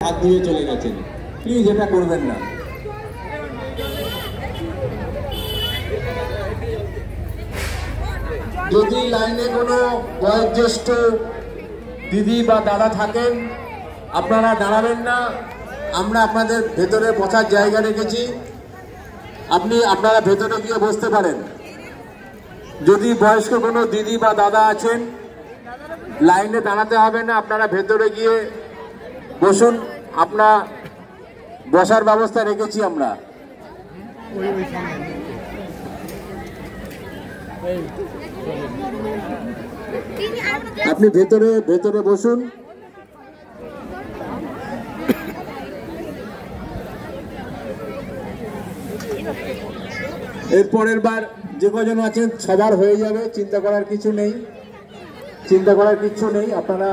হাত ধুয়ে চলে গেছেন। প্লিজ এটা করবেন না। যদি লাইনে কোনো বয়োজ্যেষ্ঠ দিদি বা দাদা থাকেন, আপনারা দাঁড়াবেন না। আমরা আপনাদের ভেতরে বসার জায়গা রেখেছি, আপনারা ভেতরে গিয়ে বসতে পারেন। যদি বয়স্ক কোনো দিদি বা দাদা আছেন, লাইনে দাঁড়াতে হবে না, আপনারা ভেতরে গিয়ে বসুন। আপনার বসার ব্যবস্থা রেখেছি আমরা। আপনি ভেতরে বসুন। এর পরের বার যে কজন আছেন সবার হয়ে যাবে, চিন্তা করার কিছু নেই। আপনারা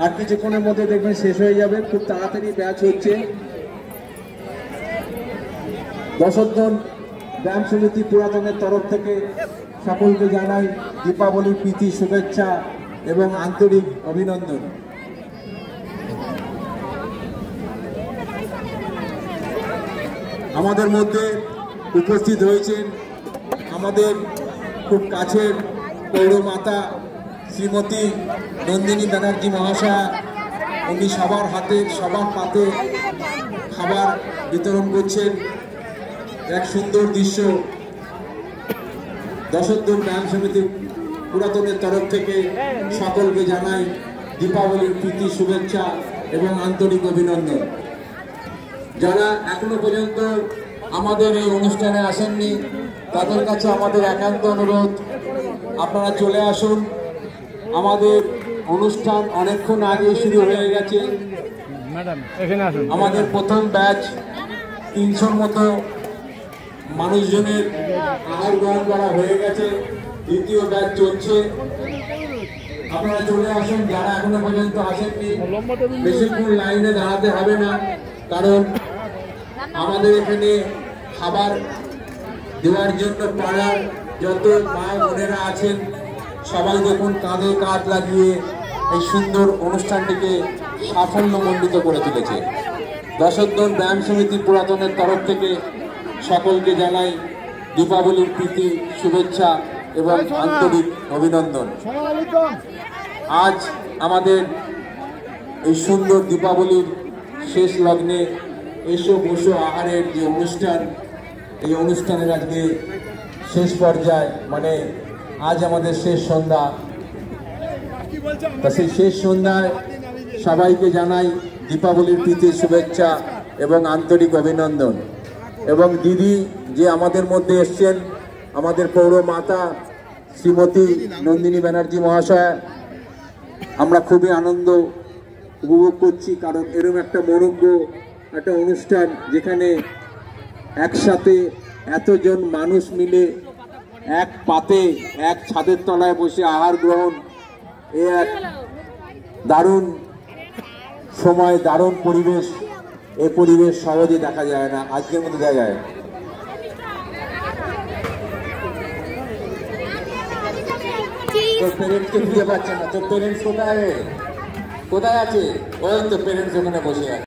আর কিছুক্ষণের মধ্যে দেখবেন শেষ হয়ে যাবে, খুব তাড়াতাড়ি ব্যাচ হচ্ছে। দশর্ধন ব্যায়াম সমিতি পুরাতনের তরফ থেকে সকলকে জানাই দীপাবলির প্রীতি, শুভেচ্ছা এবং আন্তরিক অভিনন্দন। আমাদের মধ্যে উপস্থিত হয়েছেন আমাদের খুব কাছের পৌরমাতা শ্রীমতী নন্দিনী ব্যানার্জি মহাশয়া। উনি সবার পাতে খাবার বিতরণ করছেন। এক সুন্দর দৃশ্য। দশর্ধন ব্যায়াম সমিতি পুরাতনের তরফ থেকে সকলকে জানাই দীপাবলির প্রীতি, শুভেচ্ছা এবং আন্তরিক অভিনন্দন। যারা এখনো পর্যন্ত আমাদের এই অনুষ্ঠানে আসেননি, তাদের কাছে আমাদের একান্ত অনুরোধ, আপনারা চলে আসুন। আমাদের অনুষ্ঠান অনেকক্ষণ আগে শুরু হয়ে গেছে। আমাদের প্রথম ব্যাচ 300 মতো মানুষজনের আহার গ্রহণ করা হয়ে গেছে। দ্বিতীয় ব্যাচ চলছে। আপনারা চলে আসুন। যারা এখনো পর্যন্ত আসেননি, বেশিক্ষণ লাইনে দাঁড়াতে হবে না, কারণ আমাদের এখানে খাবার দেওয়ার জন্য পাড়ার যত মা বোনেরা আছেন সবাই দেখুন কাঁধে কাঁধ লাগিয়ে এই সুন্দর অনুষ্ঠানটিকে সাফল্যমণ্ডিত করে তুলেছে। দশর্ধন ব্যায়াম সমিতি পুরাতনের তরফ থেকে সকলকে জানাই দীপাবলির প্রীতি, শুভেচ্ছা এবং আন্তরিক অভিনন্দন। আজ আমাদের এই সুন্দর দীপাবলির শেষ লগ্নে এসো বসো আহারের যে অনুষ্ঠান, এই অনুষ্ঠানের আজকে শেষ পর্যায়ে, মানে আজ আমাদের শেষ সন্ধ্যা। তা সেই শেষ সন্ধ্যায় সবাইকে জানাই দীপাবলির প্রীতি, শুভেচ্ছা এবং আন্তরিক অভিনন্দন। এবং দিদি যে আমাদের মধ্যে এসছেন, আমাদের পৌরমাতা শ্রীমতী নন্দিনী ব্যানার্জি মহাশয়া, আমরা খুবই আনন্দ উপভোগ করছি, কারণ এরকম একটা মনোজ্ঞ একটা অনুষ্ঠান যেখানে একসাথে এতজন মানুষ মিলে এক পাতে এক ছাদের তলায় বসে আহার গ্রহণ, এ এক দারুণ সময়, দারুণ পরিবেশ। এই পরিবেশ সহজে দেখা যায় না, আজকের মতো জায়গায়। তোর পেরেন্টসকে খুঁজে পাচ্ছে না। তোর পেরেন্টস কোথায় আছে? ওই তো পেরেন্টস ওখানে বসে আছে।